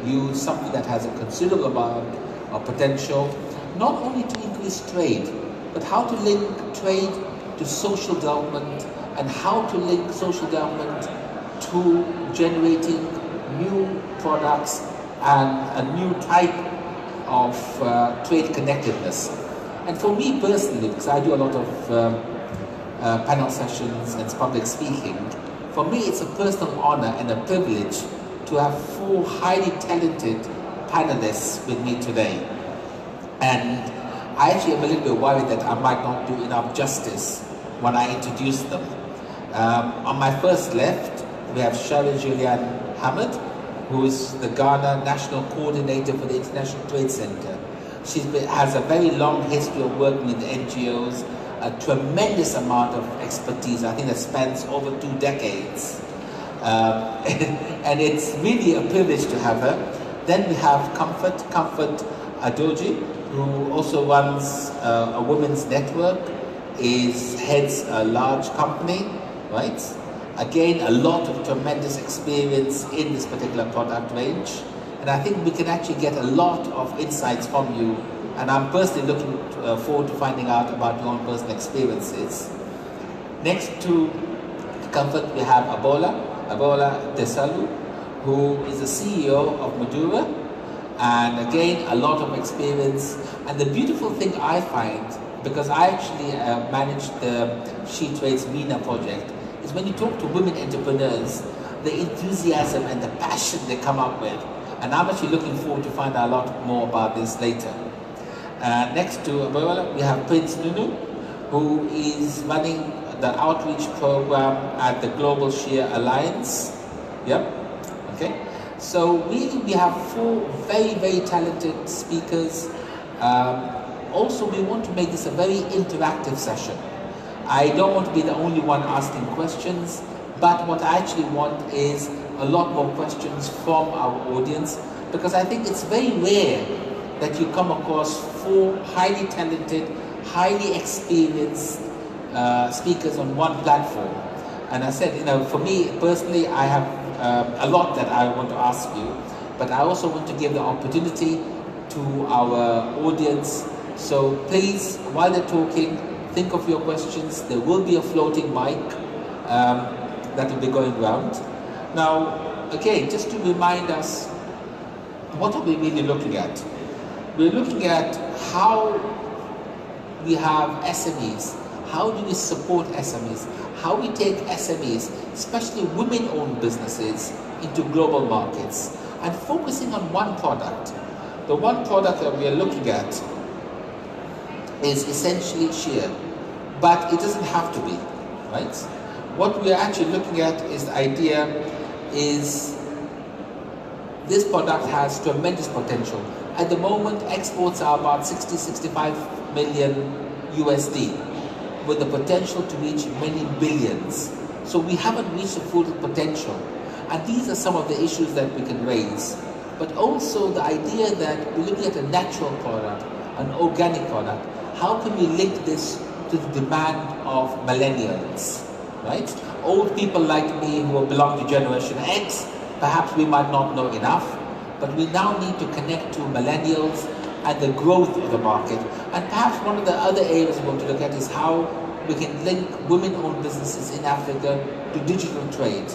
use something that has a considerable amount of potential, not only to increase trade, but how to link trade to social development and how to link social development to generating new products and a new type of trade connectedness. And for me personally, because I do a lot of panel sessions and public speaking, for me it's a personal honor and a privilege to have 4 highly talented panelists with me today. And I actually am a little bit worried that I might not do enough justice when I introduce them. On my first left, we have Shari Julian Hamid, who is the Ghana National Coordinator for the International Trade Center. She has a very long history of working with NGOs, a tremendous amount of expertise. I think that spans over 2 decades. And it's really a privilege to have her. Then we have Kape't Adoji, who also runs a women's network, heads a large company, right? Again, a lot of tremendous experience in this particular product range. And I think we can actually get a lot of insights from you. And I'm personally looking forward to finding out about your own personal experiences. Next to Kape't, we have Abola Desalu, who is the CEO of Madura. And again, a lot of experience. And the beautiful thing I find, because I actually managed the She Trades MENA project, is when you talk to women entrepreneurs, the enthusiasm and the passion they come up with. And I'm actually looking forward to find out a lot more about this later. Next to Abola, we have Prince Nunu, who is running the outreach program at the Global Share Alliance. Yep, okay. So really we have 4 very, very talented speakers. Also, we want to make this a very interactive session. I don't want to be the only one asking questions, but what I actually want is a lot more questions from our audience, because I think it's very rare that you come across 4 highly talented, highly experienced speakers on one platform. And I said, for me personally, I have a lot that I want to ask you, but I also want to give the opportunity to our audience. So please, while they're talking, think of your questions. There will be a floating mic that will be going around. Now, again, just to remind us, what are we really looking at? We're looking at how we have SMEs, how do we support SMEs, how we take SMEs, especially women-owned businesses, into global markets, and focusing on one product. The one product that we are looking at is essentially sheer, but it doesn't have to be, right? What we are actually looking at is the idea is this product has tremendous potential. At the moment, exports are about 65 million USD, with the potential to reach many billions. So we haven't reached the full potential. And these are some of the issues that we can raise. But also the idea that we're looking at a natural product, an organic product. How can we link this to the demand of millennials, right? Old people like me who belong to Generation X, perhaps we might not know enough, but we now need to connect to millennials and the growth of the market. And perhaps one of the other areas we want to look at is how we can link women-owned businesses in Africa to digital trade,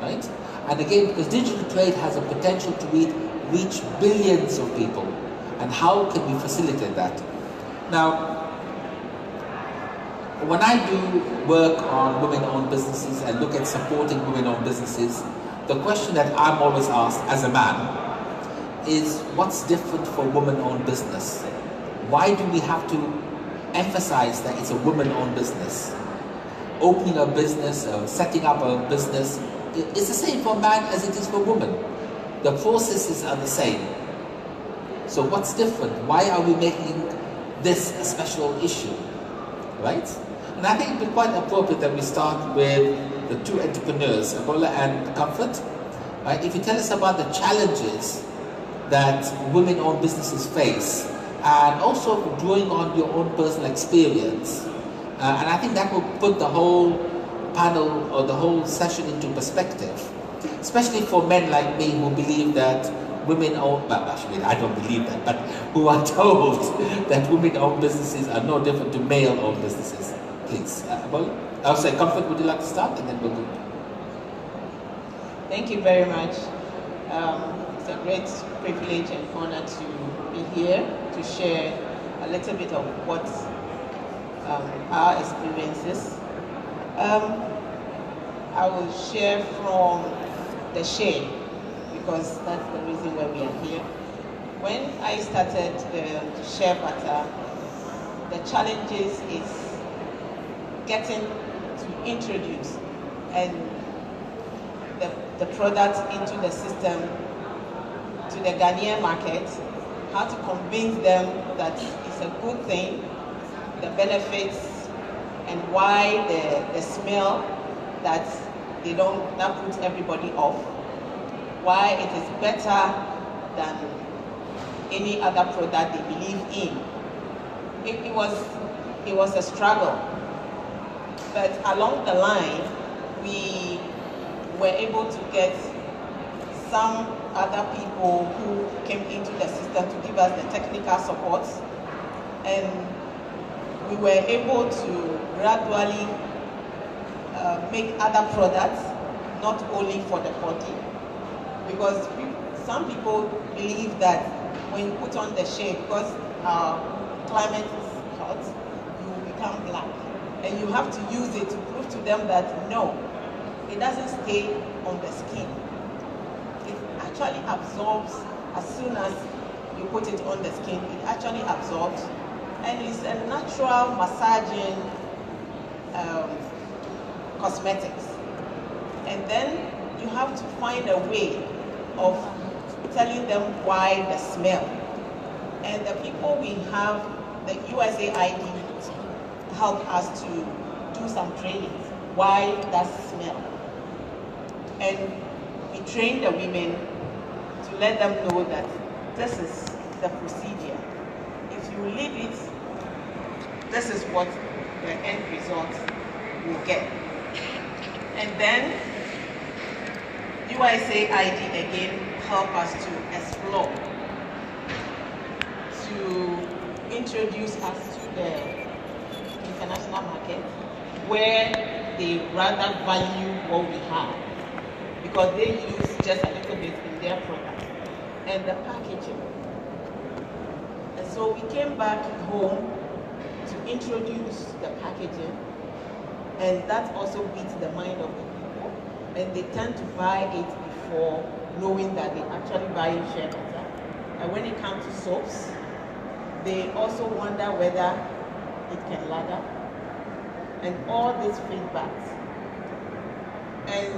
right? And again, because digital trade has a potential to reach billions of people, and how can we facilitate that? Now, when I do work on women-owned businesses and look at supporting women-owned businesses, the question that I'm always asked as a man is, what's different for women-owned business? Why do we have to emphasize that it's a women-owned business? Opening a business, setting up a business, it's the same for man as it is for women. The processes are the same. So what's different? Why are we making this a special issue, right? And I think it'd be quite appropriate that we start with the 2 entrepreneurs, Abola and Kape't, right? If you tell us about the challenges that women-owned businesses face, and also drawing on your own personal experience. And I think that will put the whole panel or the whole session into perspective, especially for men like me who believe that women-owned, well, actually, I don't believe that, but who are told that women-owned businesses are no different to male-owned businesses. Please. I'll say, Comfort, would you like to start, and then we'll go. Thank you very much. It's a great privilege and honor to be here to share a little bit of what our experiences. I will share from the share, because that's the reason why we are here. When I started the share butter, the challenges is getting to introduce and the product into the system to the Ghanaian market, how to convince them that it's a good thing, the benefits, and why the smell that puts everybody off, why it is better than any other product they believe in. It was a struggle, but along the line, we were able to get some other people who came into the system to give us the technical support, and we were able to gradually make other products, not only for the body, because some people believe that when you put on the shade, because our climate is hot, you become black, and you have to use it to prove to them that no, it doesn't stay on the skin. It actually absorbs as soon as you put it on the skin. It actually absorbs, and it's a natural massaging cosmetics. And then you have to find a way of telling them why the smell. And the people we have, the USAID, help us to do some trainings. Why that smell? And we train the women to let them know that this is the procedure. If you leave it, this is what the end result will get. And then USAID again help us to explore, to introduce us to the international market, where they rather value what we have, because they use just a little bit in their product and the packaging. And so we came back home to introduce the packaging, and that also beats the mind of the people, and they tend to buy it before knowing that they actually buy shea butter. And when it comes to soaps, they also wonder whether it can lather, and all these feedbacks. And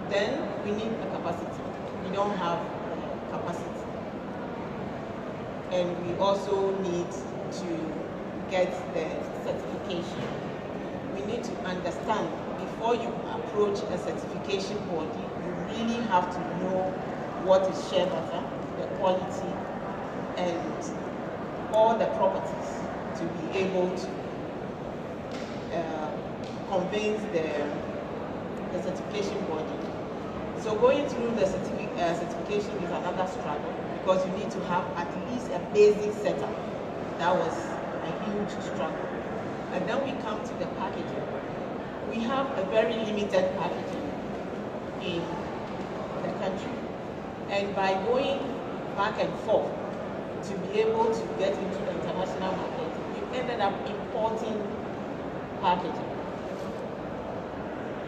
then we need a capacity. We don't have capacity. And we also need to get the certification. We need to understand, before you approach a certification body, you really have to know what is shea butter, the quality, and all the properties to be able to convince the certification body. So going through the certification is another struggle, because you need to have at least a basic setup. That was a huge struggle. And then we come to the packaging. We have a very limited packaging in the country. And by going back and forth to be able to get into the international market, we ended up importing packaging.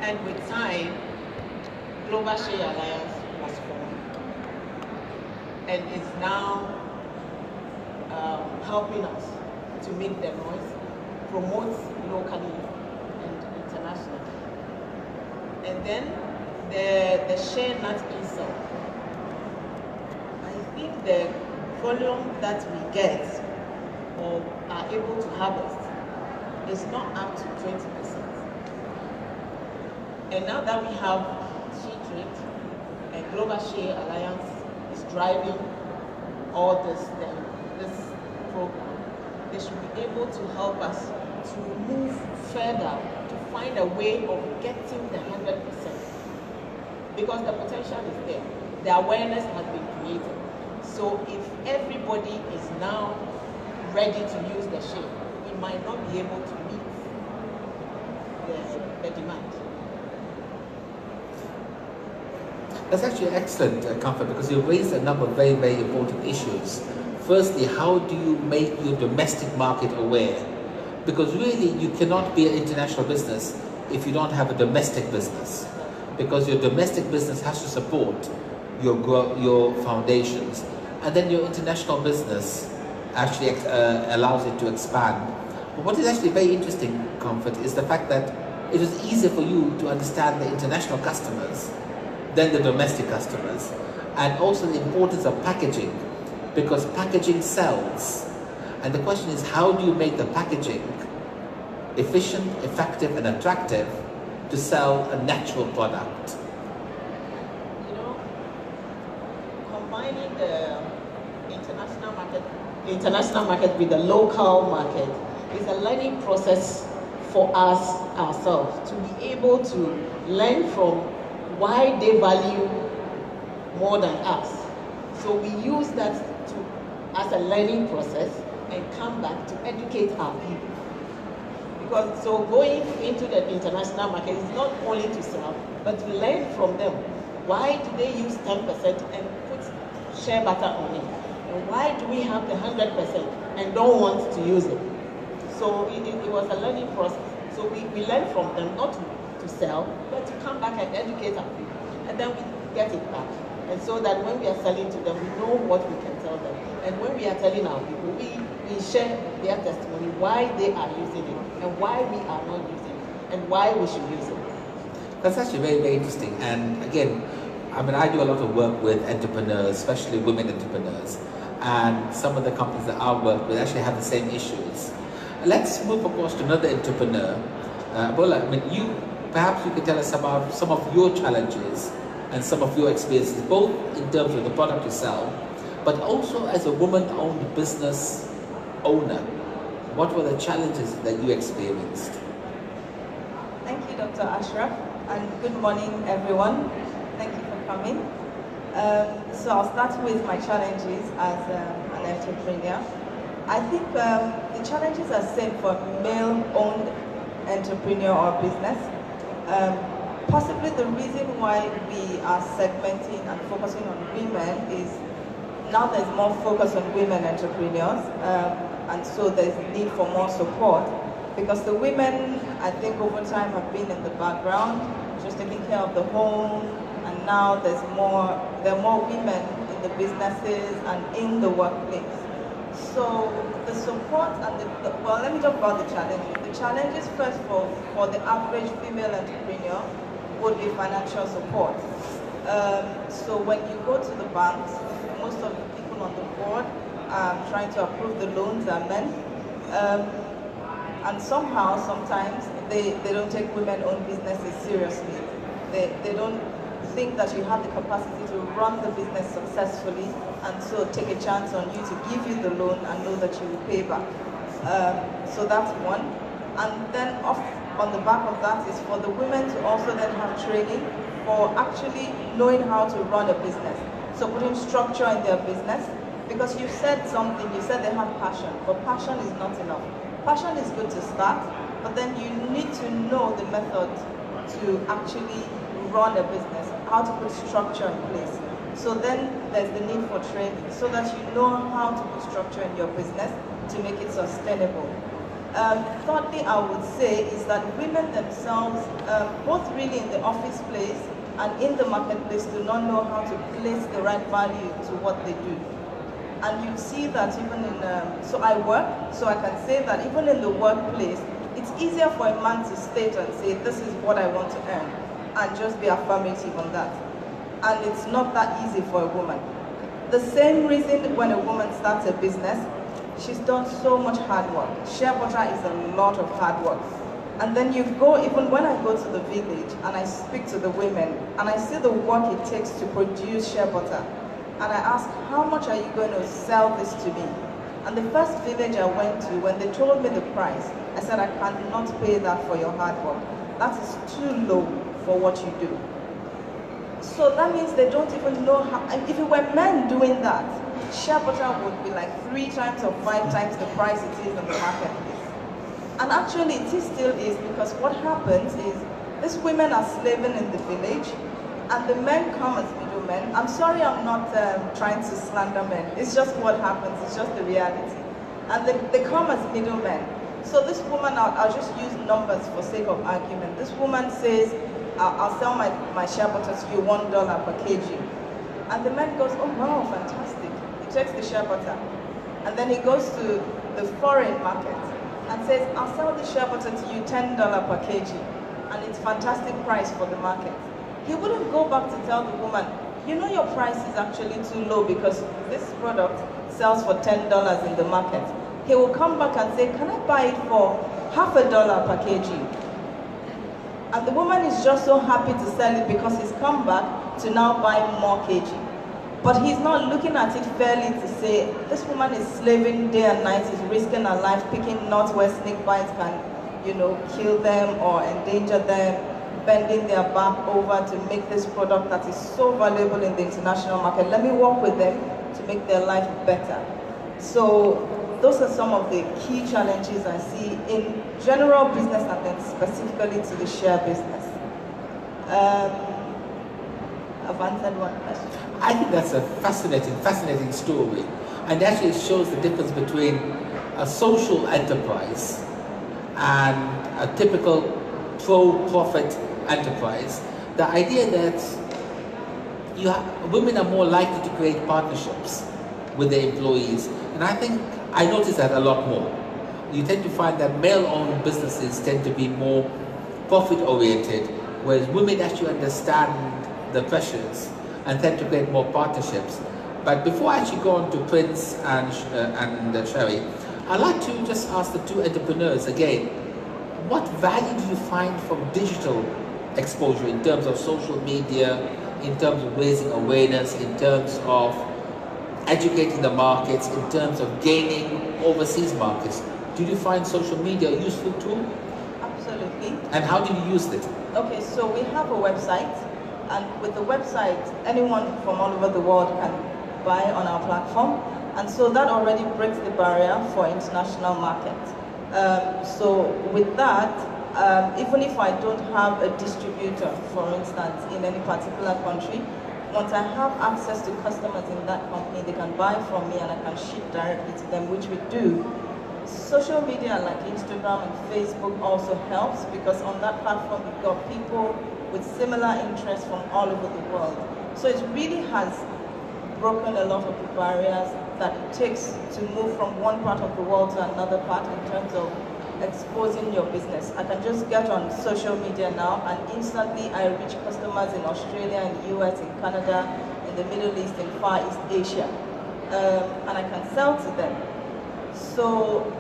And with time, Global Shea Alliance was formed, and is now helping us to make the noise, promote locally and internationally. And then the shea nut itself, I think the volume that we get or are able to harvest is not up to 20%. And now that we have Shea Trade, and Global Shea Alliance is driving all this program, they should be able to help us to move further, to find a way of getting the 100%. Because the potential is there. The awareness has been created. everybody is now ready to use the shea, we might not be able to meet the demand. That's actually excellent, Comfort, because you raised a number of very, very important issues. Firstly, how do you make your domestic market aware? Because really, you cannot be an international business if you don't have a domestic business. Because your domestic business has to support your foundations. And then your international business actually allows it to expand. But what is actually very interesting, Comfort, is the fact that it is easier for you to understand the international customers than the domestic customers. And also the importance of packaging, because packaging sells. And the question is, how do you make the packaging efficient, effective, and attractive to sell a natural product? You know, combining the international market with the local market is a learning process for us ourselves to be able to learn from why they value more than us. So we use that as a learning process and come back to educate our people. Because so going into the international market is not only to sell, but to learn from them. Why do they use 10% and put shea butter on it? And why do we have the 100% and don't want to use it? So it was a learning process. So we learn from them, not to sell, but to come back and educate our people. And then we get it back. And so that when we are selling to them, we know what we can tell them. And when we are telling our people, we share their testimony, why they are using it, and why we are not using it, and why we should use it. That's actually very, very interesting. And again, I mean, I do a lot of work with entrepreneurs, especially women entrepreneurs. And some of the companies that I work with actually have the same issues. Let's move, of course, to another entrepreneur. Bola, I mean, perhaps you could tell us about some of your challenges and some of your experiences, both in terms of the product you sell, but also as a woman-owned business owner. What were the challenges that you experienced? Thank you, Dr. Ashraf, and good morning, everyone. Thank you for coming. So I'll start with my challenges as an entrepreneur. I think the challenges are same for male-owned entrepreneur or business. Possibly the reason why we are segmenting and focusing on women is now there's more focus on women entrepreneurs, and so there's need for more support, because the women, I think over time have been in the background, just taking care of the home, and now there are more women in the businesses and in the workplace. So the support and well, let me talk about the challenges. The challenges first for the average female entrepreneur would be financial support. So when you go to the banks, most of the people on the board are trying to approve the loans are men. And somehow, sometimes, they don't take women-owned businesses seriously. They don't think that you have the capacity to run the business successfully, and so take a chance on you to give you the loan and know that you will pay back. So that's one. And then on the back of that is for the women to also then have training for actually knowing how to run a business. So putting structure in their business, because you said something, you said they have passion, but passion is not enough. Passion is good to start, but then you need to know the method to actually run a business, how to put structure in place. So then there's the need for training, so that you know how to put structure in your business to make it sustainable. Thirdly, I would say is that women themselves, both really in the office place and in the marketplace, do not know how to place the right value to what they do. And you see that even in, so I work, so I can say that even in the workplace, it's easier for a man to state and say, this is what I want to earn, and just be affirmative on that. And it's not that easy for a woman. The same reason when a woman starts a business, she's done so much hard work. Shea butter is a lot of hard work. And then you go, even when I go to the village and I speak to the women and I see the work it takes to produce shea butter, and I ask, how much are you going to sell this to me? And the first village I went to, when they told me the price, I said, I cannot pay that for your hard work. That is too low for what you do. So that means they don't even know how, and if it were men doing that, shea butter would be like 3 times or 5 times the price it is in the marketplace. And actually it still is, because what happens is these women are slaving in the village and the men come as middlemen. I'm sorry, I'm not trying to slander men. It's just what happens, it's just the reality. And they come as middlemen. So this woman, I'll just use numbers for sake of argument. This woman says, I'll sell my shea butter to you $1 per kg. And the man goes, oh wow, fantastic. He takes the shea butter. And then he goes to the foreign market and says, I'll sell the shea butter to you $10 per kg. And it's fantastic price for the market. He wouldn't go back to tell the woman, you know your price is actually too low because this product sells for $10 in the market. He will come back and say, can I buy it for $0.50 per kg? And the woman is just so happy to sell it because he's come back to now buy more kg. But he's not looking at it fairly to say, this woman is slaving day and night, is risking her life, picking nuts where snake bites can, kill them or endanger them, bending their back over to make this product that is so valuable in the international market. Let me work with them to make their life better. So those are some of the key challenges I see in general business and then specifically to the share business. I've answered one question. I think that's a fascinating story, and actually it shows the difference between a social enterprise and a typical pro-profit enterprise. The idea that women are more likely to create partnerships with their employees, and I think I notice that a lot more. You tend to find that male-owned businesses tend to be more profit-oriented, whereas women actually understand the pressures and tend to create more partnerships. But before I actually go on to Prince and Sherry, I'd like to just ask the two entrepreneurs again, what value do you find from digital exposure in terms of social media, in terms of raising awareness, in terms of educating the markets, in terms of gaining overseas markets? Did you find social media a useful tool? Absolutely. And how did you use it? Okay, so we have a website, and with the website, anyone from all over the world can buy on our platform, and so that already breaks the barrier for international market. So with that, even if I don't have a distributor, for instance, in any particular country, once I have access to customers in that company, they can buy from me and I can ship directly to them, which we do. Social media like Instagram and Facebook also helps, because on that platform you've got people with similar interests from all over the world. So it really has broken a lot of the barriers that it takes to move from one part of the world to another part in terms of exposing your business. I can just get on social media now and instantly I reach customers in Australia, in the US, in Canada, in the Middle East, in Far East Asia, and I can sell to them. So,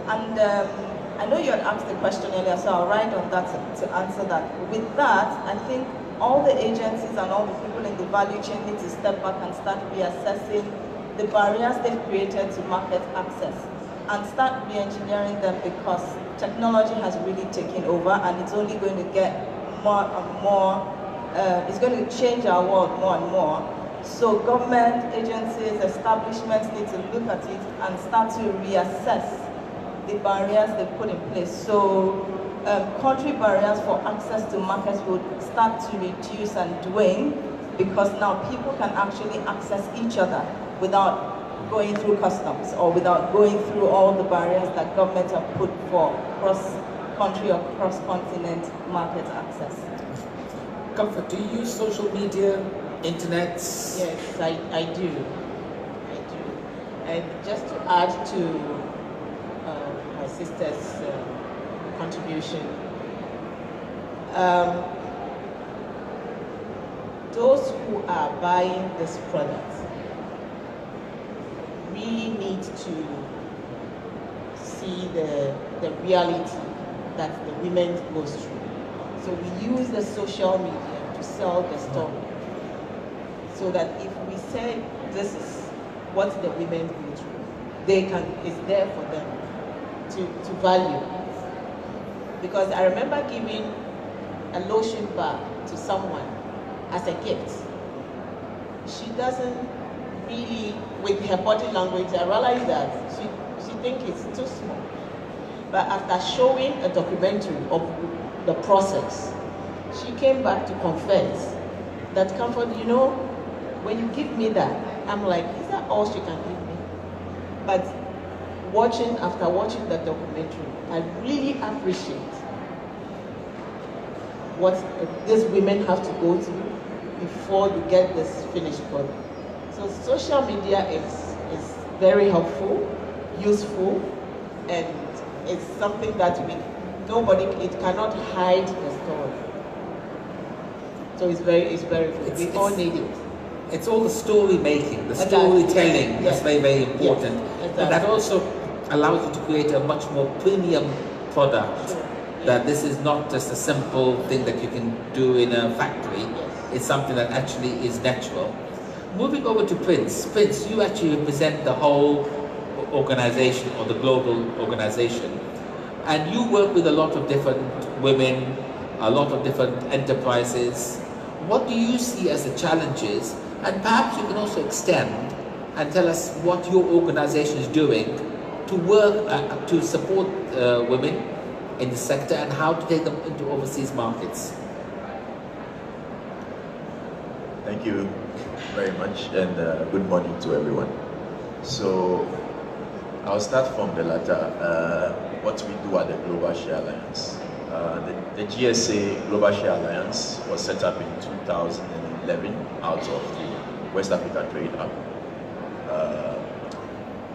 and I know you had asked the question earlier, so I'll write on that to answer that. With that, I think all the agencies and all the people in the value chain need to step back and start reassessing the barriers they've created to market access and start re-engineering them, because technology has really taken over and it's only going to get more and more, it's going to change our world more and more. So government, agencies, establishments need to look at it and start to reassess the barriers they put in place. So country barriers for access to markets would start to reduce and wane, because now people can actually access each other without going through customs or without going through all the barriers that governments have put for cross-country or cross-continent market access. Comfort, do you use social media, internet? Yes, I do. And just to add to my sister's contribution, those who are buying this product really need to see the reality that the women goes through. So we use the social media to sell the story, so that if we say this is what the women go through, it's there for them to value. Because I remember giving a lotion bar to someone as a gift. She doesn't really with her body language, I realized that she thinks it's too small. But after showing a documentary of the process, she came back to confess that Comfort, you know, when you give me that, I'm like, is that all she can give me? But after watching the documentary, I really appreciate what these women have to go through before you get this finished product. So social media is very helpful, useful, and it's something that it cannot hide the story. So it's very good. We all need it. It's all the story making, the storytelling that's very, very important. Yes, exactly. But that also allows you to create a much more premium product. Sure. That this is not just a simple thing that you can do in a factory. Yes. It's something that actually is natural. Moving over to Prince. Prince, you actually represent the whole organization or the global organization. And you work with a lot of different women, a lot of different enterprises. What do you see as the challenges? And perhaps you can also extend and tell us what your organization is doing to work to support women in the sector and how to take them into overseas markets. Thank you very much, and good morning to everyone. So I'll start from the latter, what we do at the Global Share Alliance. The GSA Global Share Alliance was set up in 2011 out of the West Africa Trade Hub.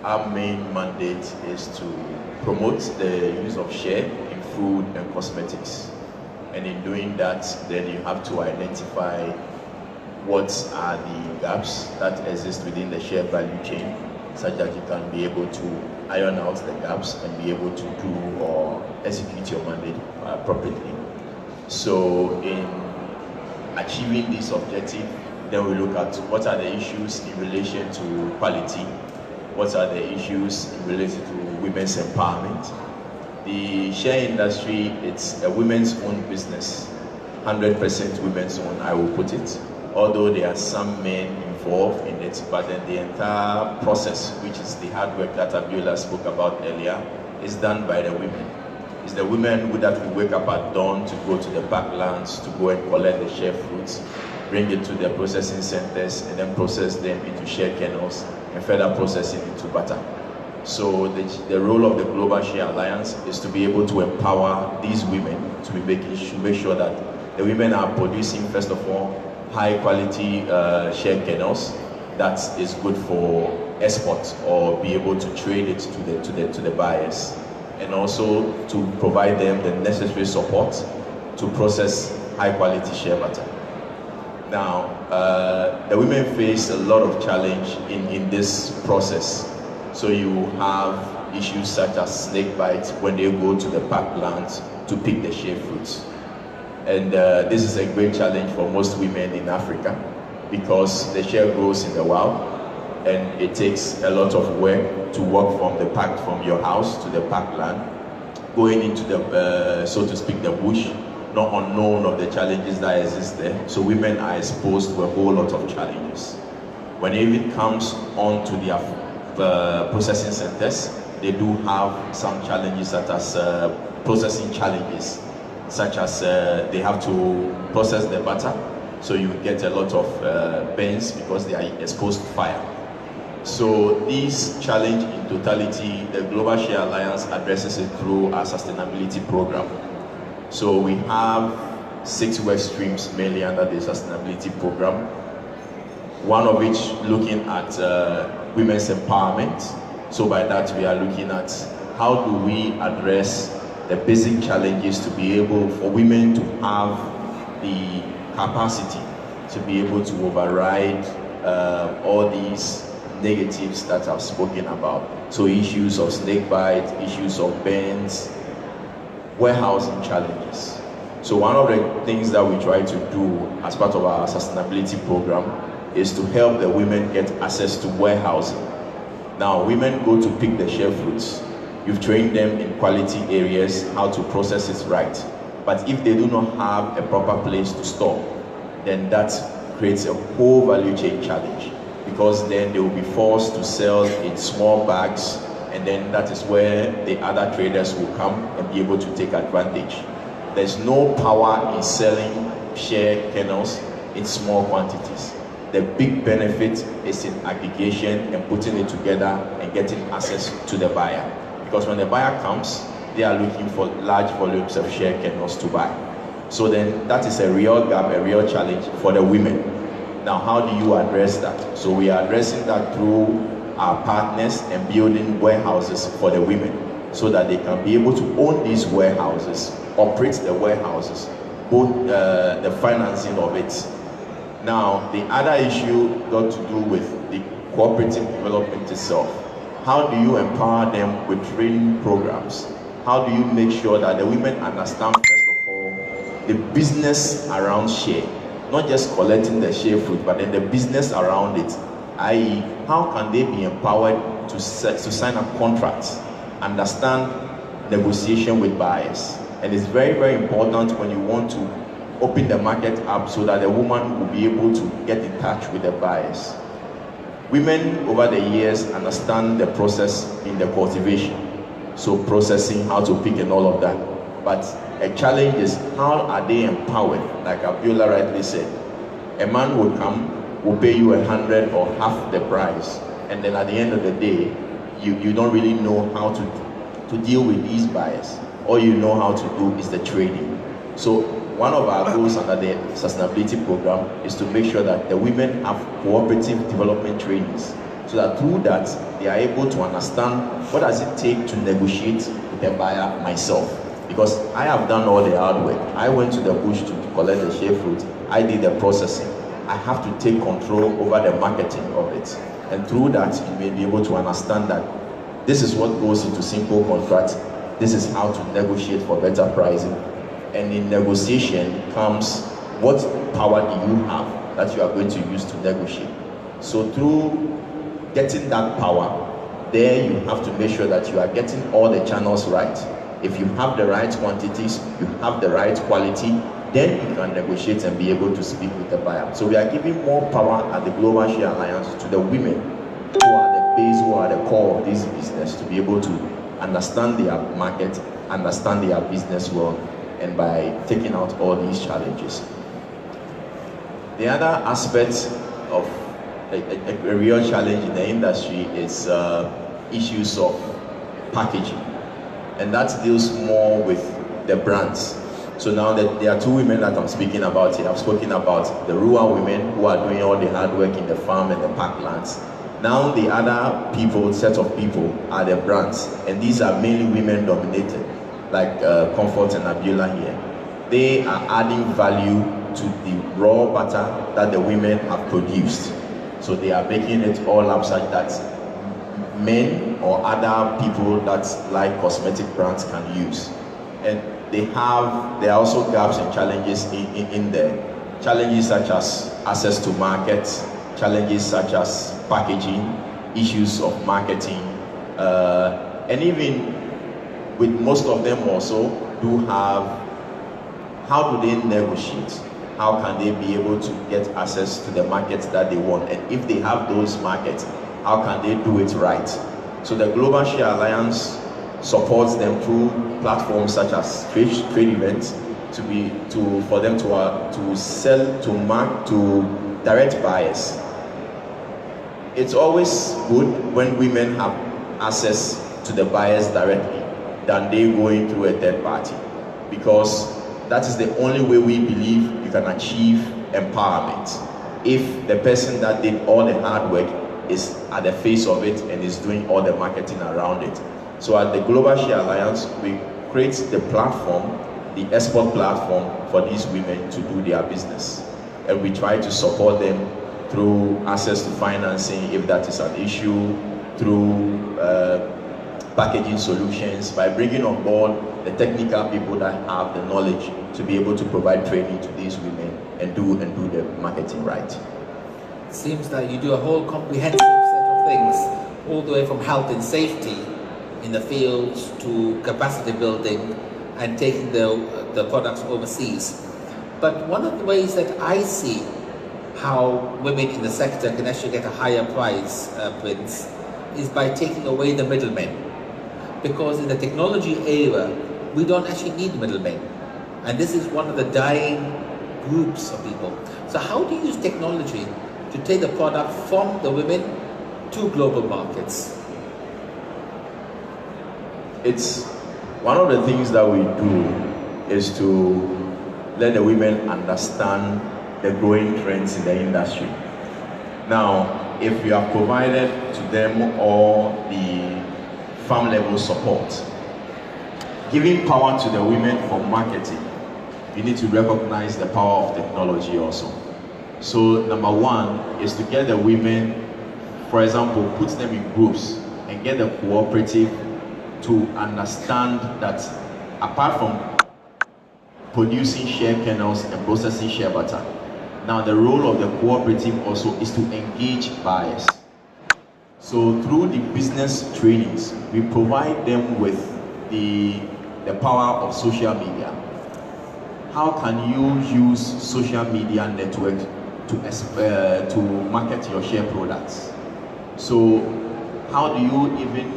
Our main mandate is to promote the use of share in food and cosmetics. And in doing that, then you have to identify what are the gaps that exist within the share value chain, such that you can be able to iron out the gaps and be able to do or execute your mandate appropriately. So in achieving this objective, then we look at what are the issues in relation to quality, what are the issues in relation to women's empowerment. The share industry, it's a women's own business, 100% women's own, I will put it. Although there are some men involved in it, but then the entire process, which is the hard work that Abiola spoke about earlier, is done by the women. It's the women that will wake up at dawn to go to the backlands, to go and collect the share fruits, bring it to the processing centers, and then process them into share kernels, and further processing into butter. So the role of the Global Share Alliance is to be able to empower these women to make sure that the women are producing, first of all, high quality share kernels that is good for export or be able to trade it to the buyers, and also to provide them the necessary support to process high quality share butter. Now, the women face a lot of challenge in this process. So you have issues such as snake bites when they go to the backlands to pick the shea fruits. And this is a great challenge for most women in Africa because the shea grows in the wild and it takes a lot of work to walk from your house to the backland, going into the, so to speak, the bush, not unknown of the challenges that exist there. So women are exposed to a whole lot of challenges. When it even comes on to their processing centers, they do have some challenges such as processing challenges, such as they have to process the butter, so you get a lot of burns because they are exposed to fire. So this challenge in totality, the Global Share Alliance addresses it through our sustainability program. So we have 6 work streams mainly under the sustainability program, one of which looking at women's empowerment. So by that we are looking at how do we address the basic challenges to be able for women to have the capacity to be able to override all these negatives that I've spoken about. So issues of snake bite, issues of burns, warehousing challenges. So one of the things that we try to do as part of our sustainability program is to help the women get access to warehousing. Now, women go to pick the shea fruits. You've trained them in quality areas, how to process it right. But if they do not have a proper place to store, then that creates a whole value chain challenge. because then they will be forced to sell in small bags, and then that is where the other traders will come and be able to take advantage. There's no power in selling share kernels in small quantities. The big benefit is in aggregation and putting it together and getting access to the buyer. Because when the buyer comes, they are looking for large volumes of share kernels to buy. So then that is a real gap, a real challenge for the women. Now, how do you address that? So we are addressing that through our partners and building warehouses for the women so that they can be able to own these warehouses, operate the warehouses, both the financing of it. Now, the other issue got to do with the cooperative development itself. How do you empower them with training programs? How do you make sure that the women understand, first of all, the business around share? Not just collecting the share fruit, but then the business around it. I.e., how can they be empowered to sign up contracts, understand negotiation with buyers? And it's very, very important when you want to open the market up so that the woman will be able to get in touch with the buyers. Women over the years understand the process in the cultivation, so processing, how to pick and all of that. But a challenge is how are they empowered? Like Abiola rightly said, a man will come, will pay you 100 or half the price, and then at the end of the day, you don't really know how to deal with these buyers. All you know how to do is the trading. So one of our goals under the sustainability program is to make sure that the women have cooperative development trainings, so that through that they are able to understand what does it take to negotiate with the buyer myself. Because I have done all the hard work. I went to the bush to collect the shea fruit. I did the processing. I have to take control over the marketing of it. And through that, you may be able to understand that this is what goes into simple contracts. This is how to negotiate for better pricing. And in negotiation comes what power do you have that you are going to use to negotiate. So through getting that power, there you have to make sure that you are getting all the channels right. If you have the right quantities, you have the right quality, then you can negotiate and be able to speak with the buyer. So we are giving more power at the Global Share Alliance to the women who are the base, who are the core of this business, to be able to understand their market, understand their business well, and by taking out all these challenges. The other aspect of a real challenge in the industry is issues of packaging. And that deals more with the brands. So now that there are two women that I'm speaking about here. I've spoken about the rural women who are doing all the hard work in the farm and the parklands. Now the other people, set of people, are the brands. And these are mainly women dominated, like Comfort and Abiola here. They are adding value to the raw butter that the women have produced. So they are making it all up such that men or other people that like cosmetic brands can use. And there are also gaps and challenges in there. Challenges such as access to markets, challenges such as packaging, issues of marketing, and even with most of them also do have, how do they negotiate? How can they be able to get access to the markets that they want? And if they have those markets, how can they do it right? So the Global Share Alliance supports them through platforms such as trade events for them to sell to direct buyers. It's always good when women have access to the buyers directly than they going through a third party, because that is the only way we believe you can achieve empowerment. If the person that did all the hard work is at the face of it and is doing all the marketing around it. So at the Global Share Alliance, we create the platform, the export platform for these women to do their business. And we try to support them through access to financing, if that is an issue, through packaging solutions, by bringing on board the technical people that have the knowledge to be able to provide training to these women and do the marketing right. Seems that you do a whole comprehensive set of things, all the way from health and safety in the fields to capacity building and taking the products overseas. But one of the ways that I see how women in the sector can actually get a higher price, Prince, is by taking away the middlemen. Because in the technology era, we don't actually need middlemen. And this is one of the dying groups of people. So how do you use technology to take the product from the women to global markets? It's one of the things that we do is to let the women understand the growing trends in the industry. Now, if we have provided to them all the farm level support, giving power to the women for marketing, you need to recognize the power of technology also. So number one is to get the women, for example, put them in groups and get the cooperative to understand that apart from producing shea kernels and processing shea butter, now the role of the cooperative also is to engage buyers. So through the business trainings, we provide them with the power of social media. How can you use social media network to market your shea products? So how do you even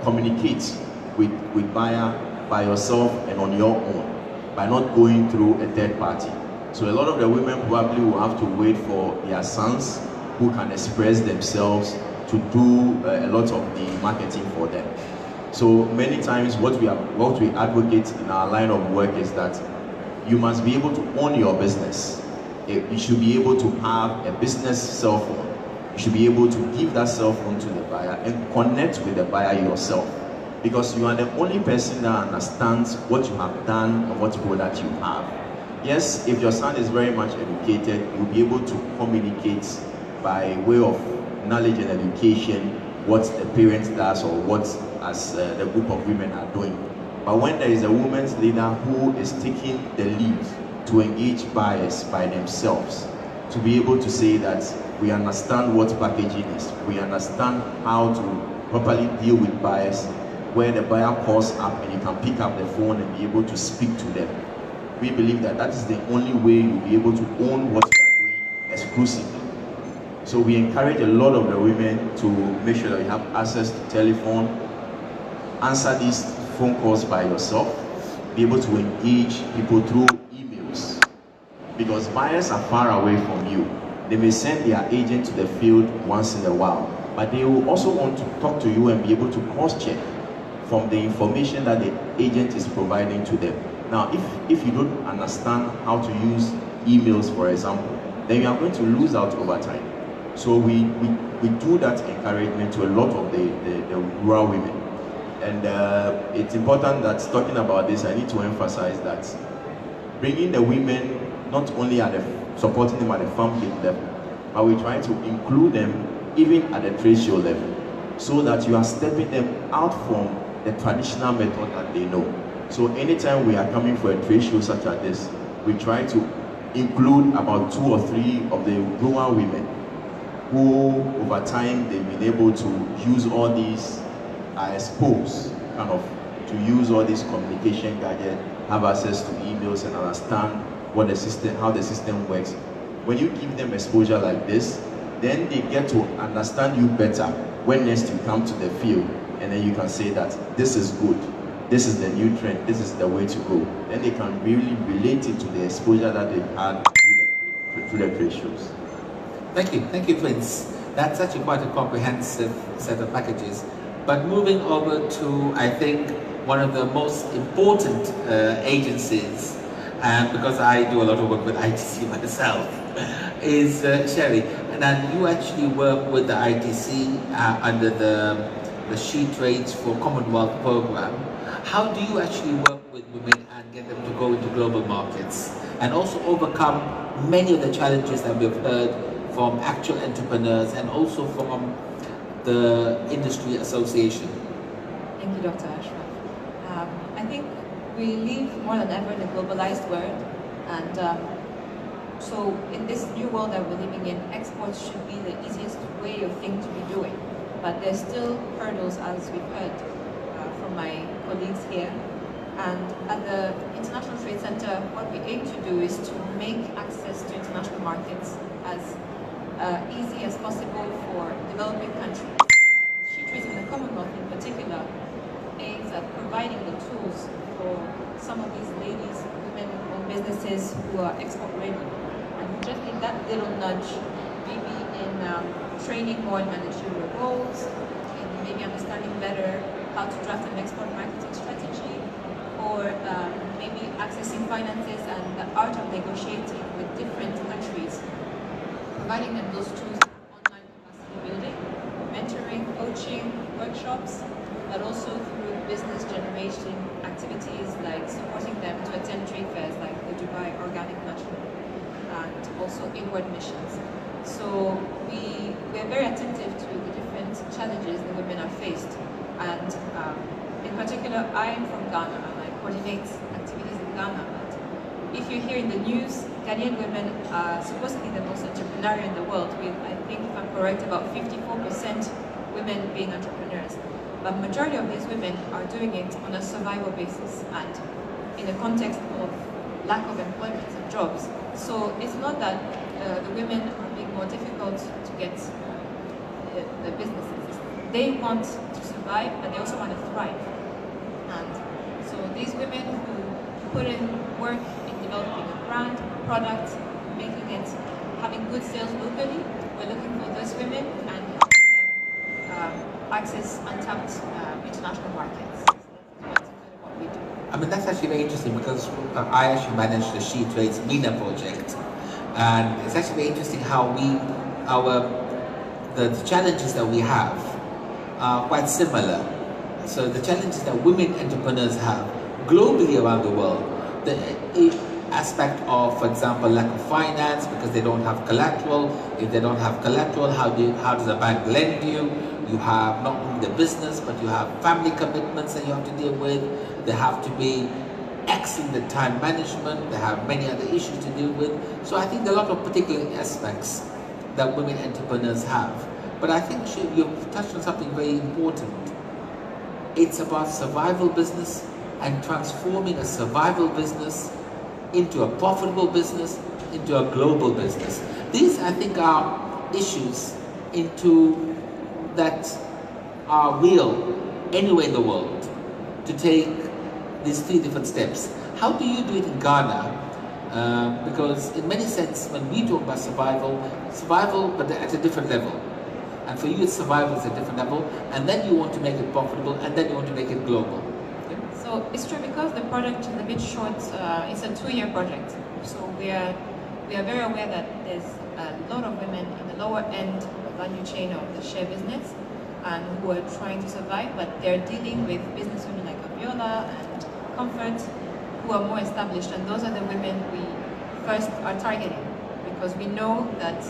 communicate with buyer by yourself and on your own, by not going through a third party? So a lot of the women probably will have to wait for their sons who can express themselves to do a lot of the marketing for them. So many times what we advocate in our line of work is that you must be able to own your business. You should be able to have a business cell phone. You should be able to give that cell phone to the buyer and connect with the buyer yourself, because you are the only person that understands what you have done and what product you have. Yes, if your son is very much educated, you'll be able to communicate by way of knowledge and education what the parent does or what as the group of women are doing. But when there is a women's leader who is taking the lead to engage buyers by themselves, to be able to say that we understand what packaging is, we understand how to properly deal with buyers, where the buyer calls up and you can pick up the phone and be able to speak to them. We believe that that is the only way you'll be able to own what you are doing exclusively. So we encourage a lot of the women to make sure that you have access to telephone, answer these phone calls by yourself, be able to engage people through emails, because buyers are far away from you. They may send their agent to the field once in a while, but they will also want to talk to you and be able to cross-check from the information that the agent is providing to them. Now, if you don't understand how to use emails, for example, then you are going to lose out over time. So we do that encouragement to a lot of the rural women. And it's important that talking about this, I need to emphasize that bringing the women, not only supporting them at the farm gate level, but we try to include them even at the trade show level, so that you are stepping them out from the traditional method that they know. So anytime we are coming for a trade show such as this, we try to include about 2 or 3 of the rural women who over time they've been able to use all these, are exposed kind of to use all these communication gadgets, have access to emails and understand what the system, how the system works. When you give them exposure like this, then they get to understand you better when next you come to the field, and then you can say that this is good, this is the new trend, this is the way to go. Then they can really relate it to the exposure that they've had through the trade shows. Thank you, Prince. That's actually quite a comprehensive set of packages. But moving over to, I think, one of the most important agencies, and because I do a lot of work with ITC myself, is Sherry. And then you actually work with the ITC under the She Trades for Commonwealth program. How do you actually work with women and get them to go into global markets and also overcome many of the challenges that we've heard from actual entrepreneurs and also from the industry association? Thank you, Dr. Ashraf. I think we live more than ever in a globalized world, and so in this new world that we're living in, exports should be the easiest way of thing to be doing. But there's still hurdles, as we've heard from my colleagues here. And at the International Trade Center, what we aim to do is to make access to international markets as easy as possible for developing countries. She Trade in the Commonwealth in particular aims at providing the tools for some of these ladies, women-owned businesses who are export-ready, and who just need that little nudge, maybe in training more in managerial roles, in maybe understanding better how to draft an export marketing strategy, or maybe accessing finances and the art of negotiating with different countries, providing them those tools, online capacity building, mentoring, coaching, workshops, but also through business generation activities like supporting them to attend trade fairs like the Dubai Organic National, and also inward missions. So we're very attentive to the different challenges the women are faced, and in particular, I am from Ghana and I coordinate activities in Ghana. And if you hear in the news, Ghanaian women are supposedly the most entrepreneurial in the world, with, I think if I'm correct, about 54% women being entrepreneurs. But majority of these women are doing it on a survival basis and in the context of lack of employment and jobs. So it's not that the women are being more difficult to get the businesses. They want to survive, but they also want to thrive. And so these women who put in work in developing a brand, a product, making it, having good sales locally, we're looking for those women and helping them access untapped international markets. That's what we do. I mean, that's actually very interesting because I actually manage the She Trades MENA project, and it's actually very interesting how the challenges that we have are quite similar. So the challenges that women entrepreneurs have globally around the world, the aspect of, for example, lack of finance because they don't have collateral. If they don't have collateral, how does a bank lend you? You have not only the business, but you have family commitments that you have to deal with. They have to be excellent at time management. They have many other issues to deal with. So I think there are a lot of particular aspects that women entrepreneurs have. But I think you've touched on something very important. It's about survival business and transforming a survival business into a profitable business, into a global business. These, I think, are issues that are real anywhere in the world, to take these 3 different steps. How do you do it in Ghana? Because in many sense, when we talk about survival, but at a different level. And for you, it's survival at a different level, and then you want to make it profitable, and then you want to make it global. So it's true, because the project is a bit short. It's a 2-year project. So we are very aware that there's a lot of women in the lower end of the value chain of the share business, and who are trying to survive, but they're dealing with business women like Abiola and Comfort, who are more established, and those are the women we first are targeting, because we know that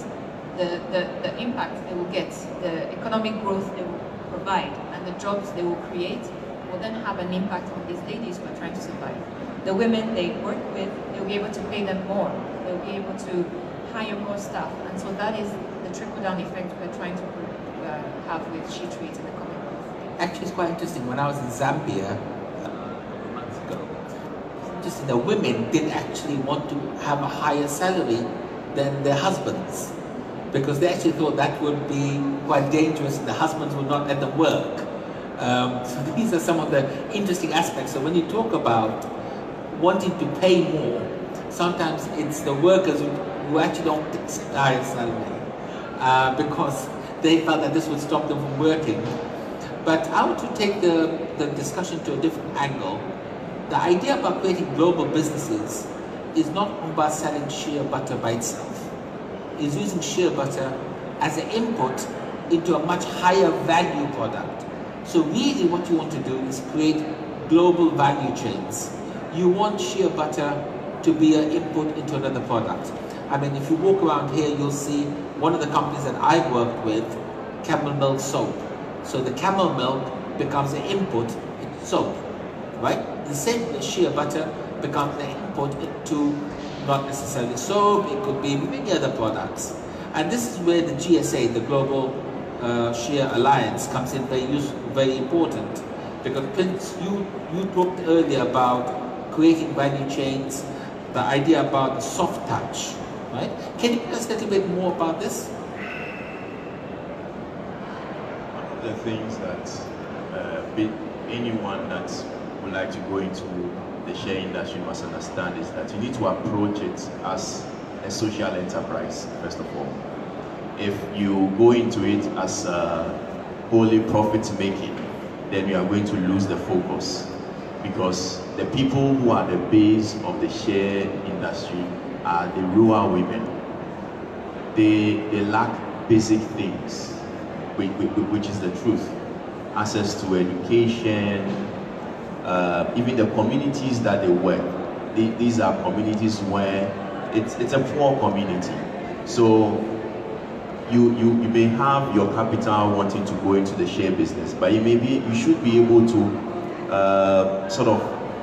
the impact they will get, the economic growth they will provide, and the jobs they will create will then have an impact on these ladies who are trying to survive. The women they work with, they'll be able to pay them more, they'll be able to hire more staff, and so that is the trickle-down effect we're trying to have with She Trades in the Commonwealth. Actually, it's quite interesting. When I was in Zambia months ago, just the women did actually want to have a higher salary than their husbands, because they actually thought that would be quite dangerous and the husbands would not let them work. So these are some of the interesting aspects. So when you talk about wanting to pay more, sometimes it's the workers who actually don't accept the higher salary because they felt that this would stop them from working. But I want to take the discussion to a different angle. The idea about creating global businesses is not about selling shea butter by itself. It's using shea butter as an input into a much higher value product. So really what you want to do is create global value chains. You want shea butter to be an input into another product. I mean, if you walk around here, you'll see one of the companies that I've worked with, camel milk soap. So the camel milk becomes an input into soap, right? The same with shea butter becomes an input into not necessarily soap, it could be many other products. And this is where the GSA, the Global Shea Alliance, comes in very important, Because Prince, you talked earlier about creating value chains, the idea about the soft touch, right? Can you tell us a little bit more about this? One of the things that anyone that would like to go into the share industry must understand is that you need to approach it as a social enterprise, first of all. If you go into it as wholly profit making, then you are going to lose the focus, because the people who are the base of the share industry are the rural women. They lack basic things, which is the truth. Access to education, even the communities that they work. These are communities where it's a poor community. So you may have your capital wanting to go into the share business, but you should be able to sort of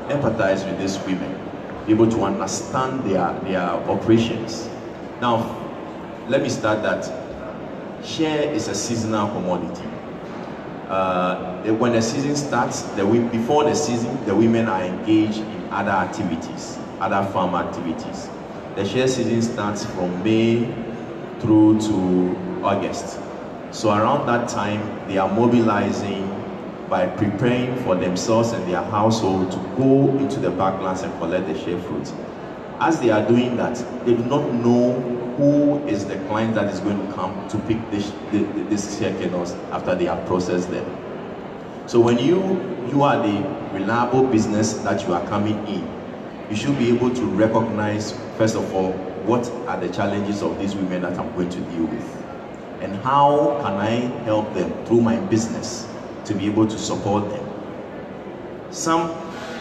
empathize with these women, be able to understand their operations. Now, let me start that share is a seasonal commodity. When the season starts, before the season, the women are engaged in other activities, other farm activities. The share season starts from May through to August. So around that time, they are mobilizing by preparing for themselves and their household to go into the backlands and collect the share fruit. As they are doing that, they do not know who is the client that is going to come to pick this share kernels after they have processed them. So when you are the reliable business that you are coming in, you should be able to recognize, first of all, what are the challenges of these women that I'm going to deal with, and how can I help them through my business to be able to support them. Some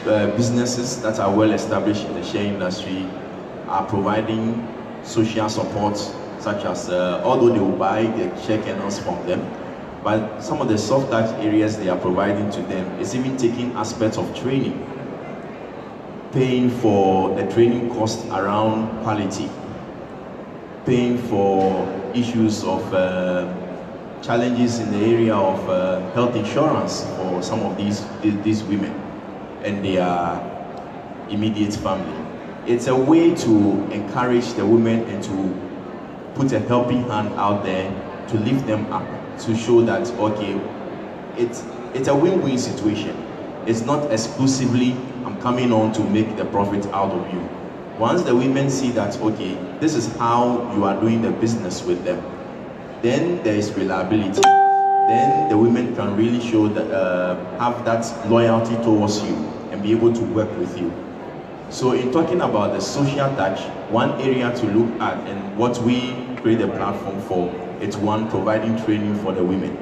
businesses that are well established in the share industry are providing social support, such as although they will buy the share kernels from them, but some of the soft touch areas they are providing to them is even taking aspects of training, paying for the training cost around quality, paying for issues of challenges in the area of health insurance for some of these women and their immediate family. It's a way to encourage the women and to put a helping hand out there to lift them up, to show that, okay, it's a win-win situation. It's not exclusively, I'm coming on to make the profit out of you. Once the women see that, okay, this is how you are doing the business with them, then there is reliability. Then the women can really show that, have that loyalty towards you and be able to work with you. So in talking about the social touch, one area to look at and what we create a platform for, it's one, providing training for the women.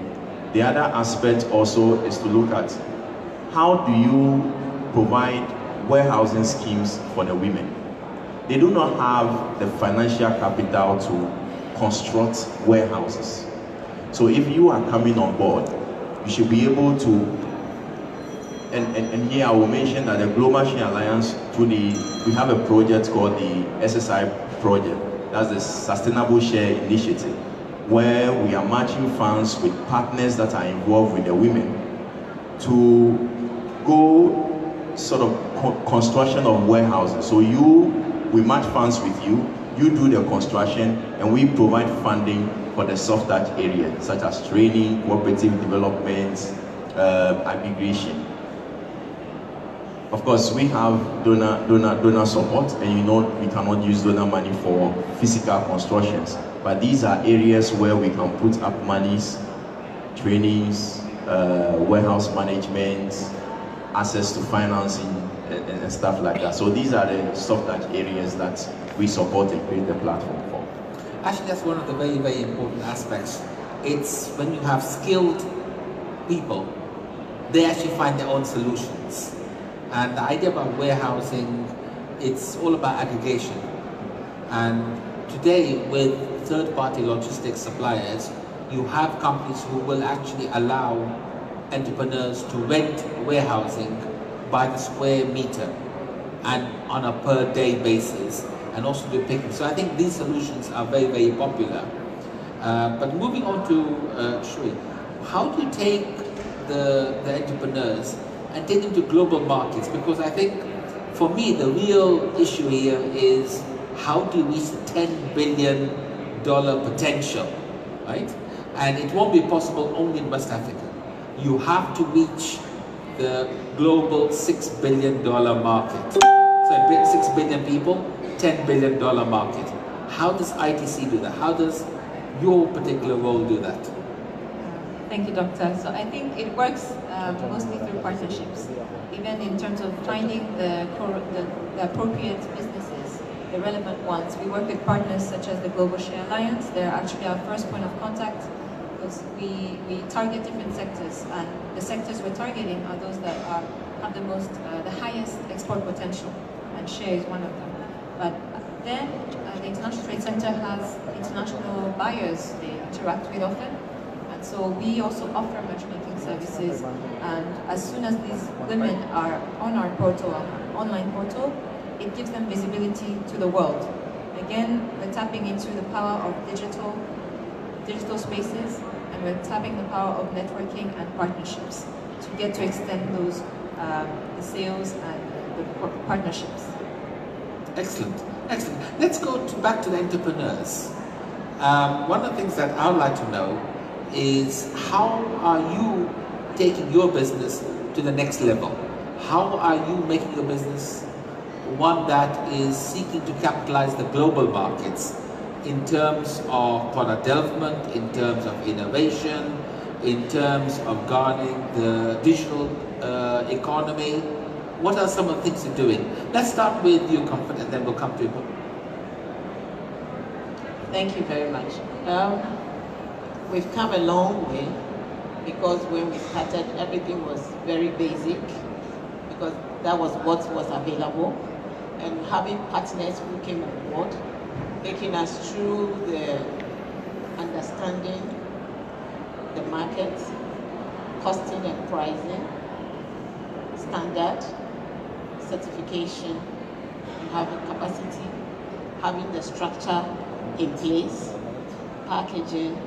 The other aspect also is to look at how do you provide warehousing schemes for the women. They do not have the financial capital to construct warehouses. So if you are coming on board, you should be able to, and here I will mention that the Global Share Alliance, we have a project called the SSI project. That's the Sustainable Share Initiative, where we are matching funds with partners that are involved with the women to go sort of construction of warehouses. So we match funds with you, you do the construction, and we provide funding for the soft touch area, such as training, cooperative development, aggregation. Of course, we have donor support, and you know we cannot use donor money for physical constructions. But these are areas where we can put up monies, trainings, warehouse management, access to financing, and stuff like that. So these are the soft touch areas that we support and create the platform for. Actually, that's one of the very, very important aspects. It's when you have skilled people, they actually find their own solutions. And the idea about warehousing, it's all about aggregation. And today, with third-party logistics suppliers, you have companies who will actually allow entrepreneurs to rent warehousing by the square meter and on a per day basis, and also do picking. So I think these solutions are very, very popular. But moving on to Shri, how do you take the entrepreneurs and take them to global markets? Because I think, for me, the real issue here is how do you reach the $10 billion potential, right? And it won't be possible only in West Africa. You have to reach the global $6 billion market. So 6 billion people, $10 billion market. How does ITC do that? How does your particular role do that? Thank you, Doctor. So I think it works mostly through partnerships, even in terms of finding the appropriate businesses, the relevant ones. We work with partners such as the Global Share Alliance. They're actually our first point of contact, because we target different sectors, and the sectors we're targeting are those that have the highest export potential, and share is one of them. But then the International Trade Center has international buyers they interact with often. So we also offer matchmaking services, and as soon as these women are on our portal, our online portal, it gives them visibility to the world. Again, we're tapping into the power of digital spaces, and we're tapping the power of networking and partnerships to get to extend those the sales and the partnerships. Excellent, excellent. Let's go back to the entrepreneurs. One of the things that I would like to know is, how are you taking your business to the next level? How are you making your business one that is seeking to capitalize the global markets in terms of product development, in terms of innovation, in terms of garnering the digital economy? What are some of the things you're doing? Let's start with you, Kape't, and then we'll come to you. Thank you very much. We've come a long way, because when we started, everything was very basic, because that was what was available. And having partners who came on board, taking us through the understanding the market, costing and pricing, standard, certification, and having capacity, having the structure in place, packaging,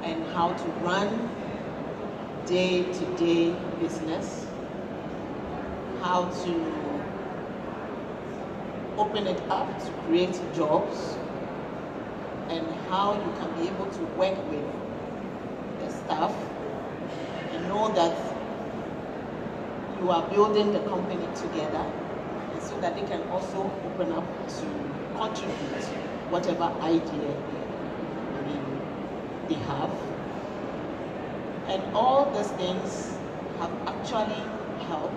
and how to run day-to-day business, how to open it up to create jobs, and how you can be able to work with the staff and know that you are building the company together, and so that they can also open up to contribute whatever idea they have. And all these things have actually helped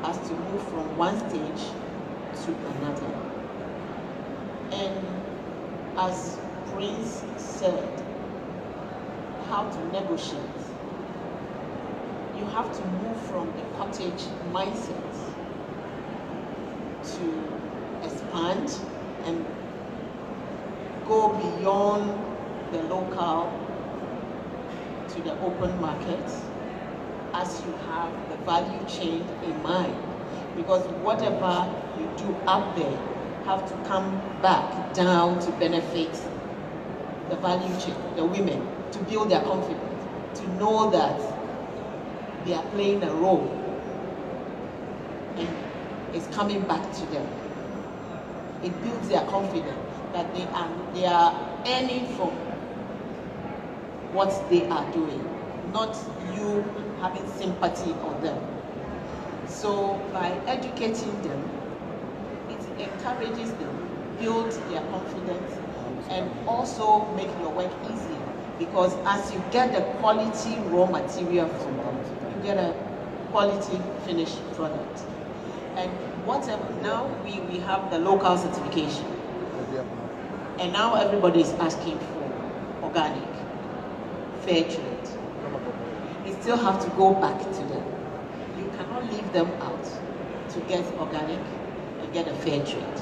us to move from one stage to another. And as Prince said, how to negotiate. You have to move from the cottage mindset to expand and go beyond the local to the open market, as you have the value chain in mind. Because whatever you do up there have to come back down to benefit the value chain, the women, to build their confidence, to know that they are playing a role and it's coming back to them. It builds their confidence that they are earning from what they are doing, not you having sympathy on them. So by educating them, it encourages them, builds their confidence, and also make your work easier. Because as you get the quality raw material from them, you get a quality finished product. And whatever, now we have the local certification. And now everybody is asking for organic, fair trade. You still have to go back to them. You cannot leave them out to get organic and get a fair trade.